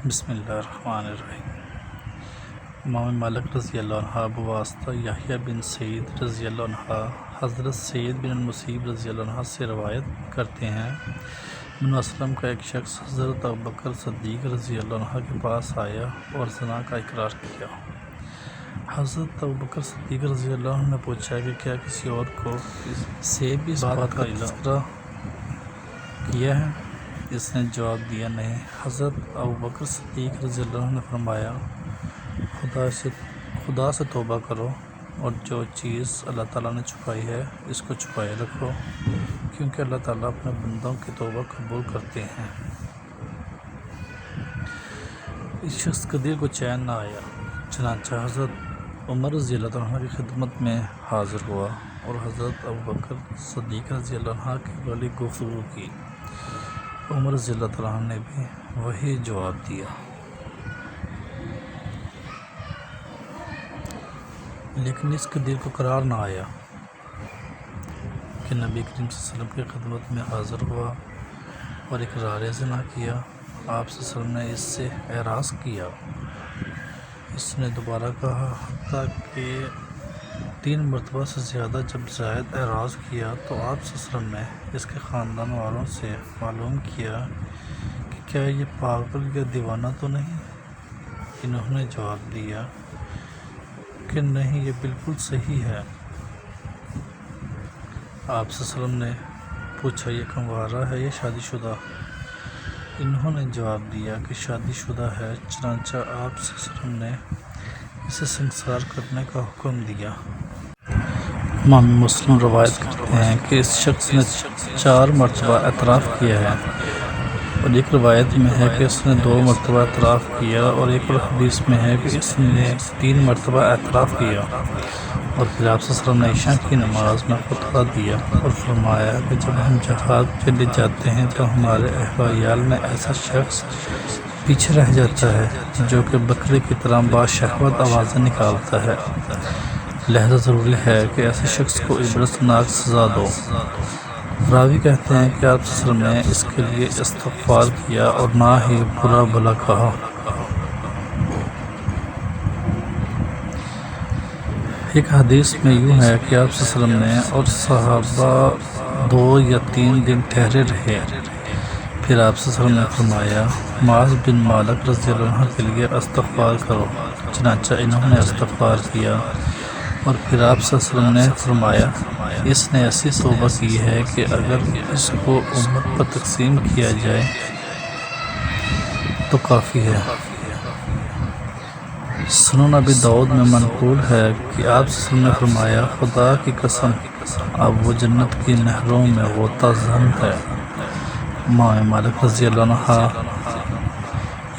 بسم اللہ الرحمن الرحیم۔ امام مالک رضی اللہ عنہ بواسطہ یحییٰ بن سعید رضی اللہ عنہ حضرت سعید بن المسیب رضی اللہ عنہ سے روایت کرتے ہیں، ابن اسلم کا ایک شخص حضرت ابوبکر صدیق رضی اللہ عنہ کے پاس آیا اور زنا کا اقرار کیا۔ حضرت ابوبکر صدیق رضی اللہ عنہ نے پوچھا کہ کیا کسی اور کو سے بھی اس بات کا تذکرہ کیا ہے؟ اس نے جواب دیا، نہیں۔ حضرت ابوبکر صدیق رضی اللہ عنہ نے فرمایا، خدا سے توبہ کرو اور جو چیز اللہ تعالیٰ نے چھپائی ہے اس کو چھپائے رکھو، کیونکہ اللہ تعالیٰ اپنے بندوں کی توبہ قبول کرتے ہیں۔ اس شخص کے دل کو چین نہ آیا، چنانچہ حضرت عمر رضی اللہ عنہ کی خدمت میں حاضر ہوا اور حضرت ابوبکر صدیق رضی اللہ عنہ کے متعلق گفتگو کی۔ عمر رضی اللہ عنہ نے بھی وہی جواب دیا، لیکن اس کے دل کو قرار نہ آیا کہ نبی کریم صلی اللہ علیہ وسلم کی خدمت میں حاضر ہوا اور اقرار زنا کیا۔ آپ صلی اللہ علیہ وسلم نے اس سے اعراض کیا۔ اس نے دوبارہ کہا، حتیٰ کہ 3 مرتبہ سے زیادہ جب زائد اعراض کیا تو آپ صلی اللہ علیہ وسلم نے اس کے خاندان والوں سے معلوم کیا کہ کیا یہ پاگل یا دیوانہ تو نہیں؟ انہوں نے جواب دیا کہ نہیں، یہ بالکل صحیح ہے۔ آپ صلی اللہ علیہ وسلم نے پوچھا، یہ کنوارہ ہے یا شادی شدہ؟ انہوں نے جواب دیا کہ شادی شدہ ہے۔ چنانچہ آپ صلی اللہ علیہ وسلم نے اسے سنسار کرنے کا حکم دیا۔ امام مسلم روایت کرتے ہیں کہ اس شخص نے 4 مرتبہ اعتراف کیا ہے، اور ایک روایت میں ہے کہ اس نے 2 مرتبہ اعتراف کیا، اور ایک اور حدیث میں ہے کہ اس نے 3 مرتبہ اعتراف کیا۔ اور پھر آپ صلی اللہ علیہ وسلم نے عشاء کی نماز میں خطبہ دیا اور فرمایا کہ جب ہم جہاد کے لیے جاتے ہیں تو ہمارے اہل و عیال میں ایسا شخص پیچھے رہ جاتا ہے جو کہ بکرے کی طرح باشہوت آوازیں نکالتا ہے، لہذا ضروری ہے کہ ایسے شخص کو عبرتناک سزا دو۔ راوی کہتے ہیں کہ آپ صلی اللہ علیہ وسلم نے اس کے لیے استغفار کیا اور نہ ہی برا بھلا کہا۔ ایک حدیث میں یوں ہے کہ آپ صلی اللہ علیہ وسلم نے اور صحابہ 2 یا 3 دن ٹھہرے رہے، پھر آپ صلی اللہ علیہ وسلم نے فرمایا، معاذ بن مالک رضی اللہ عنہ کے لیے استغفار کرو۔ چنانچہ انہوں نے استغفار کیا، اور پھر آپ صلی اللہ علیہ وسلم نے فرمایا، اس نے ایسی توبہ کی ہے کہ اگر اس کو امت پر تقسیم کیا جائے تو کافی ہے۔ سنن ابی داؤد میں منقول ہے کہ آپ صلی اللہ علیہ وسلم نے فرمایا، خدا کی قسم، اب وہ جنت کی نہروں میں غوطہ زن ہے۔ امام مالک رضی اللہ عنہ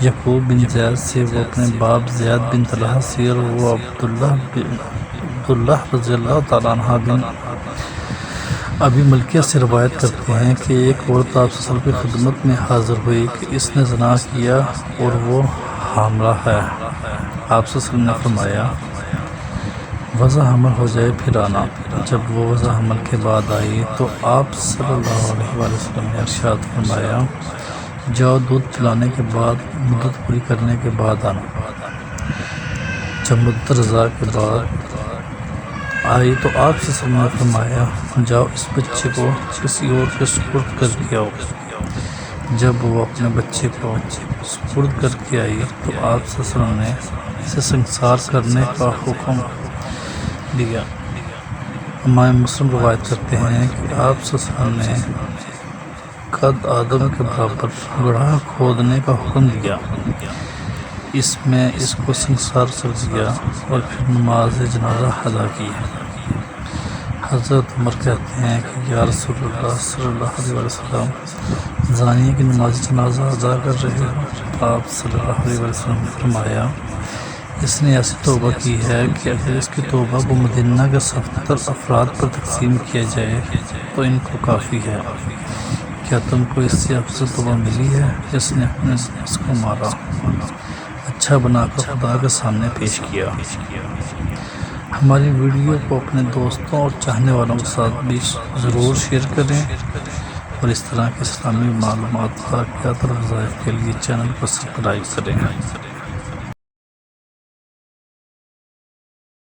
یعقوب بن زید سے، وہ اپنے باپ زید بن طلحہ سے، اور وہ عبداللہ رضی اللہ تعالیٰ عنہ بن ابی ملکیہ سے روایت کرتے ہیں کہ ایک عورت آپ صلی اللہ علیہ وسلم کی خدمت میں حاضر ہوئی کہ اس نے زنا کیا اور وہ حاملہ ہے۔ آپ صلی اللہ علیہ وسلم نے فرمایا، وضع حمل ہو جائے پھر آنا۔ جب وہ وضع حمل کے بعد آئی تو آپ صلی اللہ علیہ وآلہ وسلم نے ارشاد فرمایا، جاؤ دودھ پلانے کے بعد مدت پوری کرنے کے بعد آنا۔ جب مدت رضا کے بعد آئی تو آپ صلی اللہ علیہ وسلم نے فرمایا، جاؤ اس بچے کو کسی اور کے سپرد کر کے آؤ۔ جب وہ اپنے بچے کو سپرد کر کے آئی تو آپ صلی اللہ علیہ وسلم نے اسے سنسار کرنے کا حکم دیا۔ امام مسلم روایت کرتے ہیں کہ آپ صلی اللہ علیہ وسلم نے قد آدم کے برابر گڑھا کھودنے کا حکم دیا، اس میں اس کو سنسار کر دیا اور پھر نماز جنازہ ادا کی۔ حضرت عمر کہتے ہیں کہ یا رسول اللہ صلی اللہ علیہ وسلم، زانیہ کی نماز جنازہ ادا کر رہے ہو؟ آپ صلی اللہ علیہ وسلم نے فرمایا، اس نے ایسی توبہ کی ہے کہ اگر اس کی توبہ کو مدینہ کے 70 افراد پر تقسیم کیا جائے تو ان کو کافی ہے۔ کیا تم کو اس سے افضل توبہ ملی ہے؟ اس نے اپنے نفس کو مارا، اچھا بنا کر خدا کے سامنے پیش کیا۔ ہماری ویڈیو کو اپنے دوستوں اور چاہنے والوں کے ساتھ بھی ضرور شیئر کریں، اور اس طرح کے اسلامی معلومات واقعات اور وظائف کے لیے چینل کو سبسکرائب کریں۔